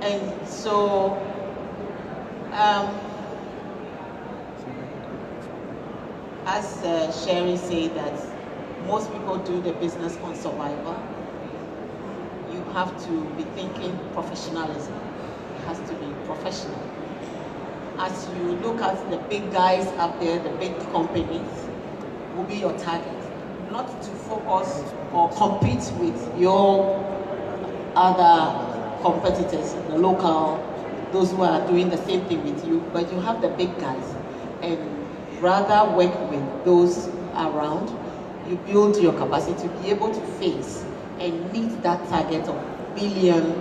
And so, as Sherry said, that most people do the business on survival. You have to be thinking professionalism. It has to be professional. As you look at the big guys out there, the big companies will be your target. not to focus or compete with your other competitors, the local, those who are doing the same thing with you, but you have the big guys, and rather work with those around. You build your capacity to be able to face and meet that target of $1 billion.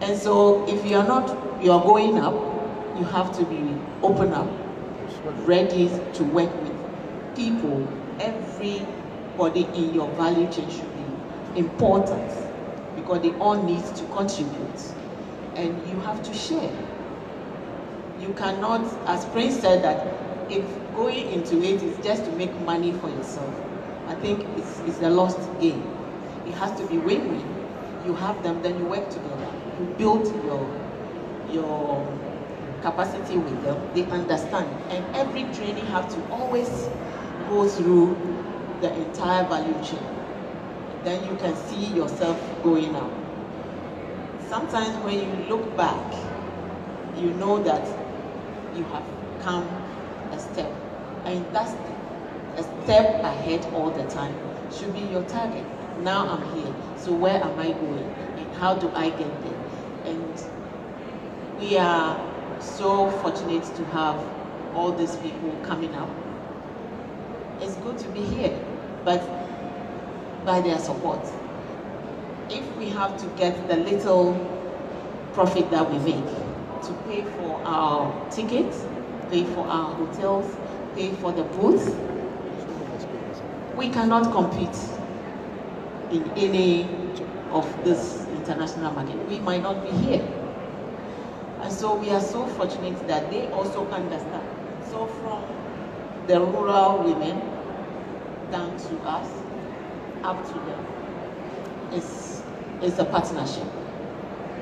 And so if you are going up, you have to be open up, ready to work with people. Everybody in your value chain should be important because they all need to contribute, and you have to share. You cannot, as Prince said, that if going into it is just to make money for yourself, I think it's a lost game. It has to be win-win. You have them, then you work together. You build your capacity with them. They understand, and every training has to always go through the entire value chain. Then you can see yourself going up. Sometimes when you look back, you know that you have come a step, and that's a step ahead all the time. Should be your target. Now I'm here, so where am I going, and how do I get there? And we are so fortunate to have all these people coming up. It's good to be here, but by their support. If we have to get the little profit that we make to pay for our tickets, pay for our hotels, pay for the booth, we cannot compete in any of this international market. We might not be here. And so we are so fortunate that they also understand. So from the rural women down to us, up to them, it's a partnership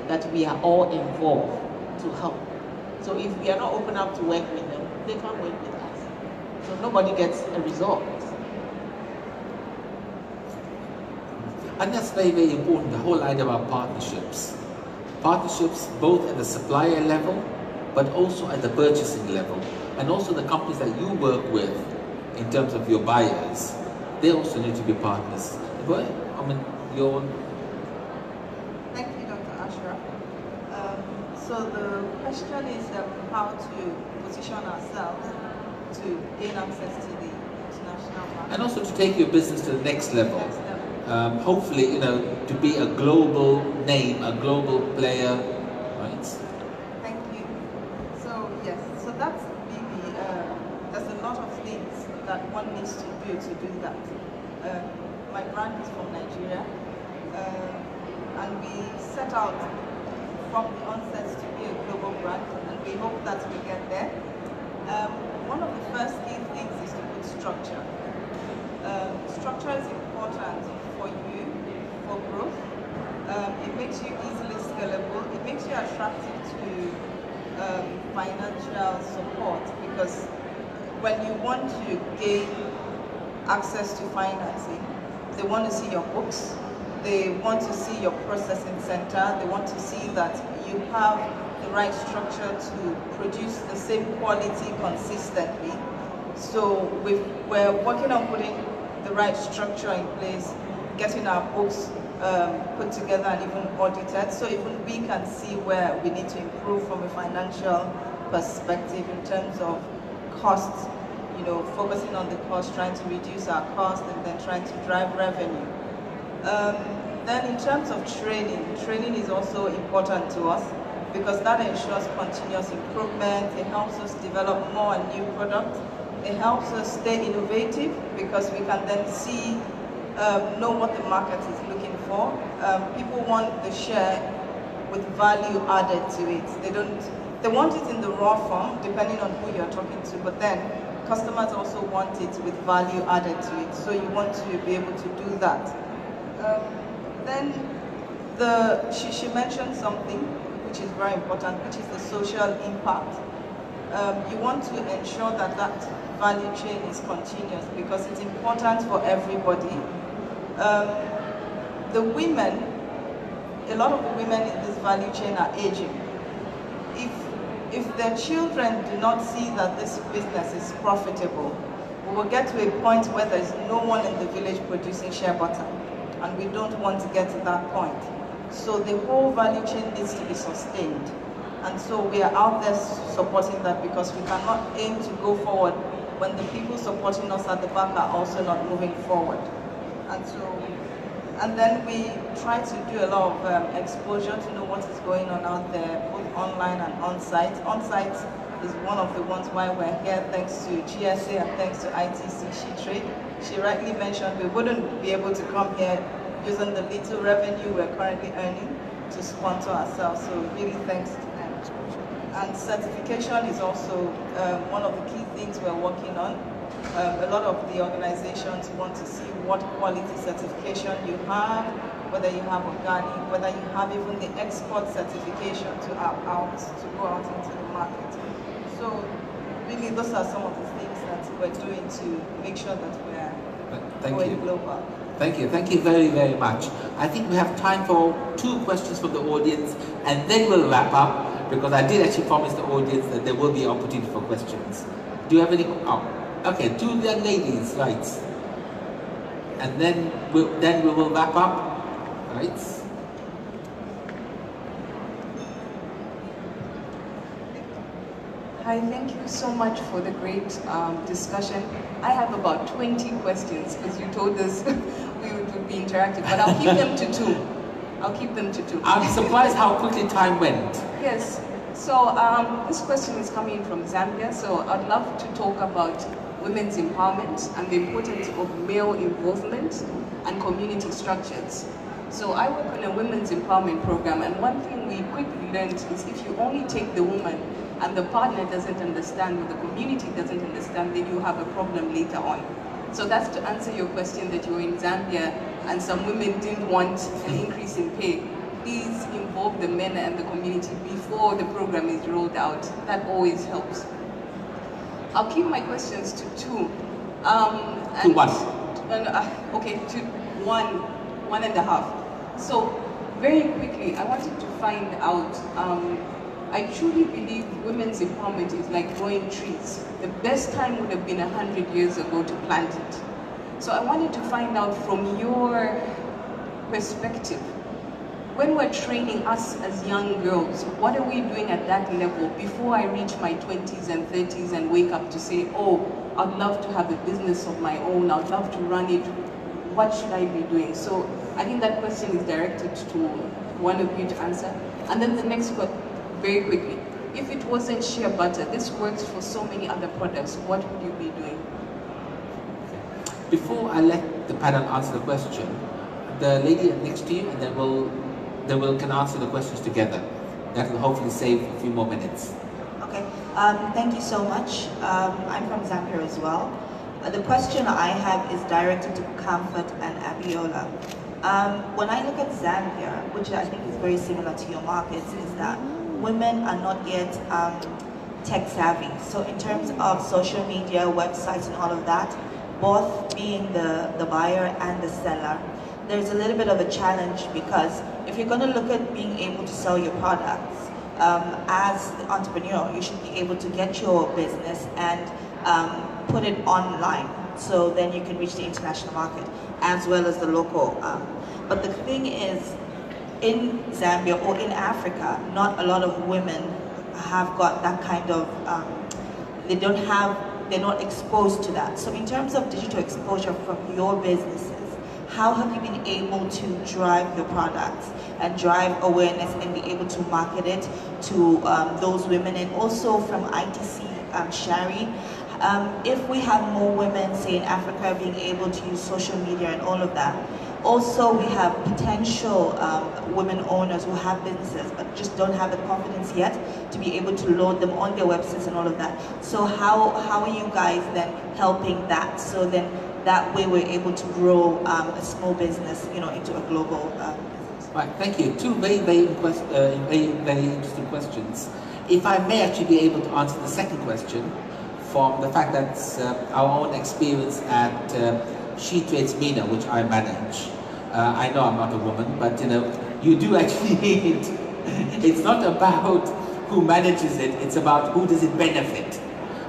that we are all involved to help. So if we are not open up to work with them, they can't work with us. So nobody gets a result. And that's very, very important, the whole idea about partnerships. Partnerships both at the supplier level, but also at the purchasing level. And also the companies that you work with in terms of your buyers, they also need to be partners. But, I mean, Thank you, Dr. Ashraf. So the question is how to position ourselves to gain access to the international market. And also to take your business to the next level. Hopefully, to be a global name, a global player, right? Thank you. So yes, so that's really, there's a lot of things that one needs to do that. My brand is from Nigeria, and we set out from the onset to be a global brand, and we hope that we get there. One of the first key things is to put structure. Structure is important for you, for growth. It makes you easily scalable. It makes you attractive to financial support, because when you want to gain access to financing, they want to see your books, they want to see your processing center, they want to see that you have the right structure to produce the same quality consistently. So we're working on putting the right structure in place, getting our books put together and even audited, so even we can see where we need to improve from a financial perspective in terms of costs, focusing on the cost, trying to reduce our cost, and then trying to drive revenue. Then in terms of training is also important to us, because that ensures continuous improvement. It helps us develop more and new products. It helps us stay innovative, because we can then see, know what the market is looking for. People want the share with value added to it. They want it in the raw form, depending on who you're talking to, but then customers also want it with value added to it. So you want to be able to do that. Then she mentioned something which is very important, which is the social impact. You want to ensure that that value chain is continuous, because it's important for everybody. A lot of the women in this value chain are aging. if their children do not see that this business is profitable, we will get to a point where there's no one in the village producing shea butter, and we don't want to get to that point. So the whole value chain needs to be sustained. And so we are out there supporting that, because we cannot aim to go forward when the people supporting us at the back are also not moving forward. And then we try to do a lot of exposure to know what is going on out there, both online and on-site. On-site is one of the ones why we're here, thanks to GSA and thanks to ITC SheTrade. She rightly mentioned we wouldn't be able to come here using the little revenue we're currently earning to sponsor ourselves, so really thanks to them. And certification is also one of the key things we're working on. A lot of the organizations want to see what quality certification you have, whether you have organic, whether you have even the export certification to go out into the market. So really those are some of the things that we're doing to make sure that we're going global. Thank you very, very much. I think we have time for 2 questions from the audience, and then we'll wrap up, because I did actually promise the audience that there will be opportunity for questions. Do you have any? Oh, okay, 2 young ladies, right? And then we will wrap up, right? Hi, thank you so much for the great discussion. I have about 20 questions, because you told us we would be interactive, but I'll keep them to 2. I'll keep them to 2. I'm surprised how quickly time went. Yes. So this question is coming from Zambia. So I'd love to talk about women's empowerment and the importance of male involvement and community structures. So I work on a women's empowerment program, and one thing we quickly learned is if you only take the woman and the partner doesn't understand, or the community doesn't understand, then you have a problem later on. So that's to answer your question that you're in Zambia and some women didn't want an increase in pay. Please involve the men and the community before the program is rolled out. That always helps. I'll keep my questions to 2. To 1. Okay, to 1.5. So very quickly, I wanted to find out, I truly believe women's empowerment is like growing trees. The best time would have been 100 years ago to plant it. So I wanted to find out from your perspective, when we're training us as young girls, what are we doing at that level before I reach my 20s and 30s and wake up to say, oh, I'd love to have a business of my own, I'd love to run it, what should I be doing? So I think that question is directed to one of you to answer. And then the next question, very quickly, if it wasn't shea butter, this works for so many other products, what would you be doing? Before I let the panel answer the question, the lady next to you, and then we can answer the questions together. That will hopefully save a few more minutes. Okay, thank you so much. I'm from Zambia as well. The question I have is directed to Kape't and Abiola. When I look at Zambia, which I think is very similar to your markets, is that women are not yet tech savvy. So in terms of social media, websites and all of that, both being the buyer and the seller, there's a little bit of a challenge, because if you're going to look at being able to sell your products, as the entrepreneur, you should be able to get your business and put it online, so then you can reach the international market as well as the local. But the thing is, in Zambia or in Africa, not a lot of women have got that kind of, they're not exposed to that. So in terms of digital exposure from your businesses, how have you been able to drive your products and drive awareness and be able to market it to those women? And also from ITC, Shari, if we have more women, say in Africa, being able to use social media and all of that, also we have potential women owners who have businesses but just don't have the confidence yet to be able to load them on their websites and all of that. So how are you guys then helping that, so then that way we're able to grow a small business, into a global business? Right, thank you. 2 very, very interesting questions. If I may actually be able to answer the second question from the fact that our own experience at SheTrade's MENA, which I manage. I know I'm not a woman, but you do actually need, it's not about who manages it, it's about who does it benefit.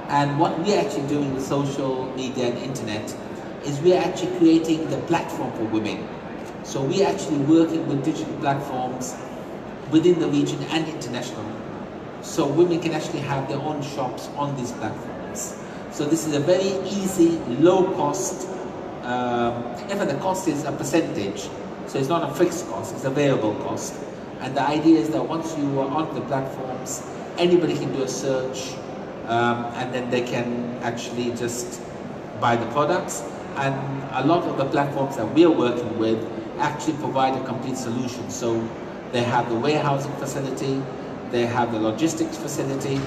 And what we're actually doing with social media and internet is we're actually creating the platform for women. So we're actually working with digital platforms within the region and international. So women can actually have their own shops on these platforms. So this is a very easy, low cost, in fact the cost is a percentage. So it's not a fixed cost, it's a variable cost. And the idea is that once you are on the platforms, anybody can do a search, and then they can actually just buy the products. And a lot of the platforms that we are working with actually provide a complete solution. So they have the warehousing facility, they have the logistics facility,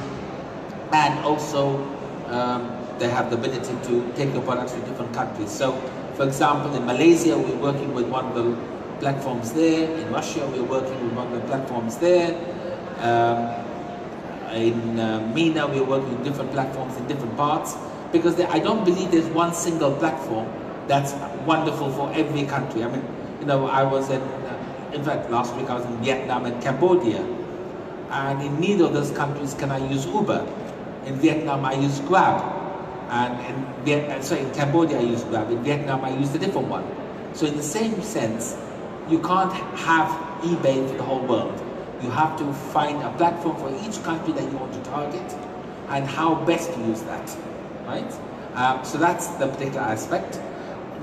and also they have the ability to take your products to different countries. So, for example, in Malaysia, we're working with one of the platforms there. In Russia, we're working with one of the platforms there. In MENA, we're working with different platforms in different parts, because I don't believe there's one single platform that's wonderful for every country. I mean, you know, I was in fact, last week I was in Vietnam and Cambodia, and in neither of those countries can I use Uber. In Vietnam, I use Grab, and in Cambodia I use Grab. In Vietnam, I use a different one. So in the same sense, you can't have eBay for the whole world. You have to find a platform for each country that you want to target, and how best to use that, right? So that's the particular aspect.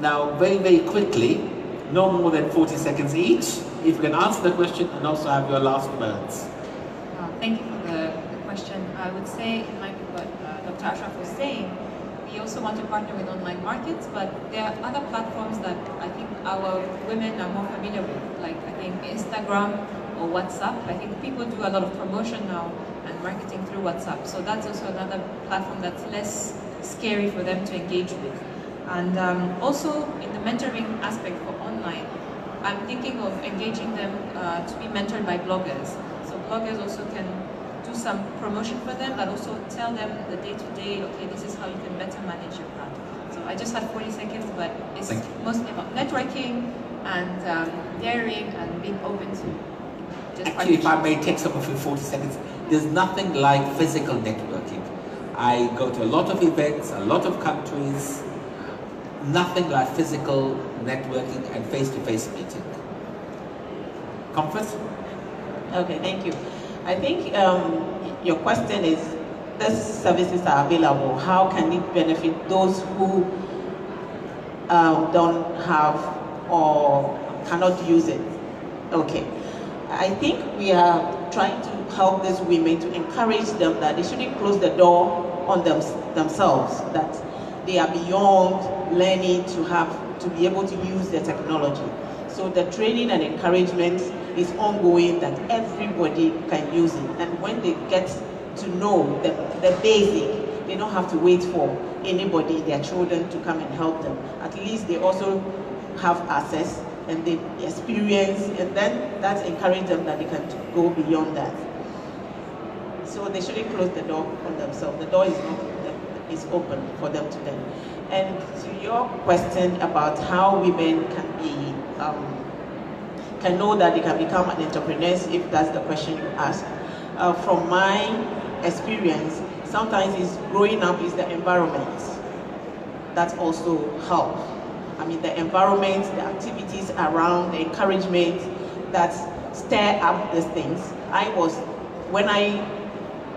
Now, very, very quickly, no more than 40 seconds each, if you can answer the question and also have your last words. Thank you for the question. I would say, in line with what Dr. Ashraf was saying, we also want to partner with online markets, but there are other platforms that I think our women are more familiar with, like I think Instagram or WhatsApp. I think people do a lot of promotion now and marketing through WhatsApp. So that's also another platform that's less scary for them to engage with. And also in the mentoring aspect for online, I'm thinking of engaging them to be mentored by bloggers. So bloggers also can do some promotion for them, but also tell them the day-to-day, okay, this is how you can better manage your brand. So I just had 40 seconds, but it's mostly about networking and daring and being open to just actually, if I may take some of your 40 seconds, there's nothing like physical networking. I go to a lot of events, a lot of countries, nothing like physical networking and face-to-face meeting. Comfort? Okay, thank you. I think your question is, these services are available. How can it benefit those who don't have or cannot use it? Okay. I think we are trying to help these women to encourage them that they shouldn't close the door on themselves, that they are beyond learning to be able to use the technology. So the training and encouragement is ongoing, that everybody can use it. And when they get to know the basic, they don't have to wait for anybody, their children, to come and help them. At least they also have access and the experience, and then that encourages them that they can go beyond that. So they shouldn't close the door on themselves. The door is open for them to learn. And to your question about how women can know that they can become an entrepreneur, if that's the question you ask, from my experience, sometimes it's growing up is the environment that also helps. I mean, the environment, the activities around, the encouragement that stir up these things.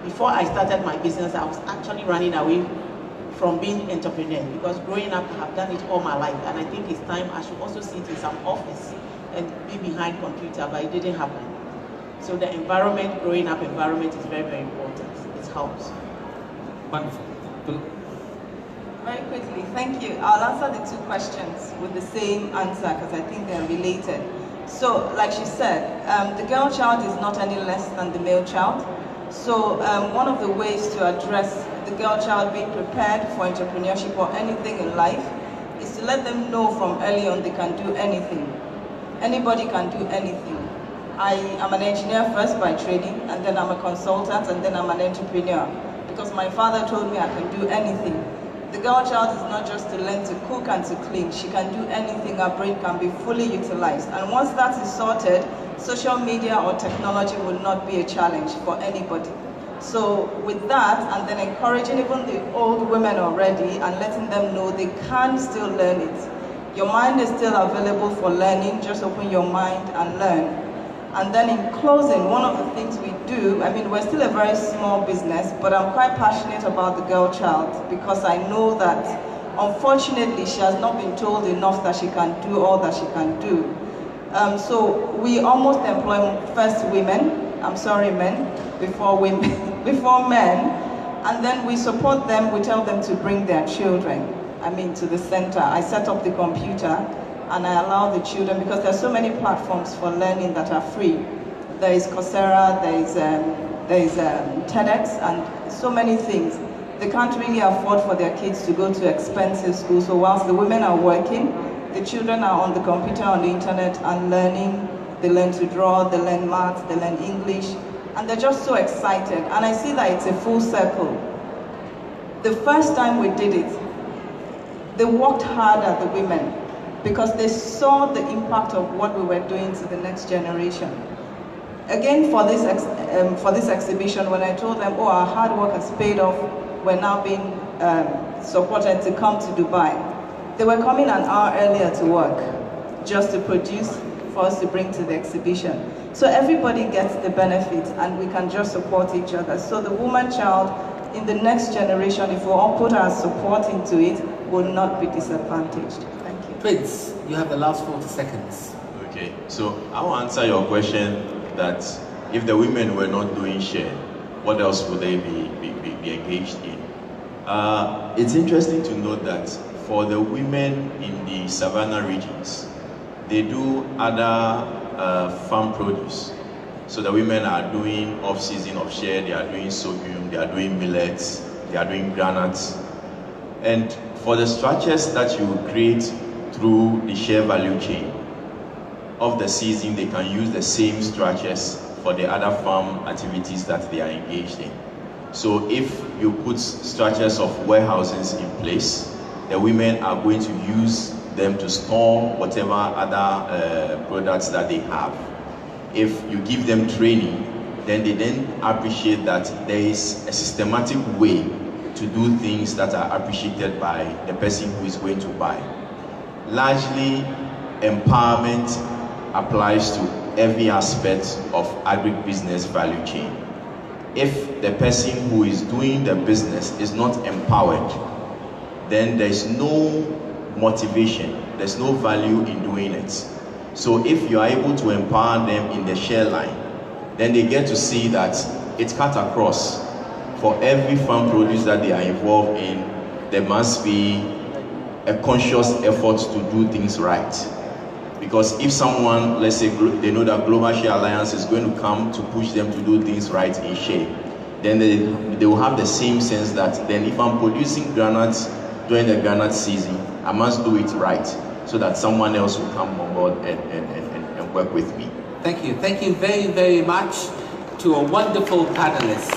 Before I started my business, I was actually running away from being entrepreneur, because growing up, I have done it all my life, and I think it's time I should also sit in some office and be behind computer, but it didn't happen. So the environment, growing up environment is very, very important. It helps. Wonderful. Very quickly, thank you. I'll answer the two questions with the same answer because I think they're related. So, like she said, the girl child is not any less than the male child. So, one of the ways to address the girl child being prepared for entrepreneurship or anything in life is to let them know from early on they can do anything. Anybody can do anything. I am an engineer first by training, and then I'm a consultant, and then I'm an entrepreneur. Because my father told me I can do anything. The girl child is not just to learn to cook and to clean. She can do anything. Her brain can be fully utilized. And once that is sorted, social media or technology will not be a challenge for anybody. So with that, and then encouraging even the old women already and letting them know they can still learn it. Your mind is still available for learning, just open your mind and learn. And then in closing, one of the things we do, I mean, we're still a very small business, but I'm quite passionate about the girl child because I know that unfortunately she has not been told enough that she can do all that she can do. So we almost employ first women, men, before women, before men, and then we support them, we tell them to bring their children, to the center. I set up the computer and I allow the children, because there's so many platforms for learning that are free. There is Coursera, there is TEDx, and so many things. They can't really afford for their kids to go to expensive schools, so whilst the women are working, the children are on the computer, on the internet, and learning. They learn to draw, they learn maths, they learn English, and they're just so excited. And I see that it's a full circle. The first time we did it, they worked hard at the women because they saw the impact of what we were doing to the next generation. Again, for this exhibition, when I told them, oh, our hard work has paid off, we're now being supported to come to Dubai. They were coming an hour earlier to work just to produce for us to bring to the exhibition. So everybody gets the benefit and we can just support each other. So the woman child in the next generation, if we all put our support into it, will not be disadvantaged. Thank you. Prince, you have the last 40 seconds. Okay, so I will answer your question that if the women were not doing share, what else would they be engaged in? It's interesting to note that for the women in the savannah regions, they do other farm produce. So the women are doing off-season of share, they are doing sorghum, they are doing millets, they are doing granules. And for the structures that you create through the share value chain, of the season, they can use the same structures for the other farm activities that they are engaged in. So if you put structures of warehouses in place, the women are going to use them to store whatever other products that they have. If you give them training, then they appreciate that there is a systematic way to do things that are appreciated by the person who is going to buy. Largely, empowerment applies to every aspect of agribusiness value chain. If the person who is doing the business is not empowered, then there's no motivation, there's no value in doing it. So if you are able to empower them in the share line, then they get to see that it's cut across. For every farm produce that they are involved in, there must be a conscious effort to do things right. Because if someone, let's say they know that Global Share Alliance is going to come to push them to do things right in share, then they will have the same sense that then if I'm producing granules during the granite season, I must do it right so that someone else will come on board and work with me. Thank you. Thank you very, very much to a wonderful panelist.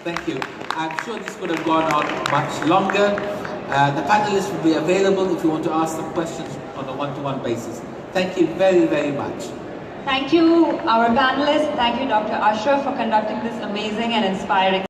Thank you. I'm sure this could have gone on much longer. The panelists will be available if you want to ask them questions on a one-to-one basis. Thank you very, very much. Thank you, our panelists. Thank you, Dr. Ashraf, for conducting this amazing and inspiring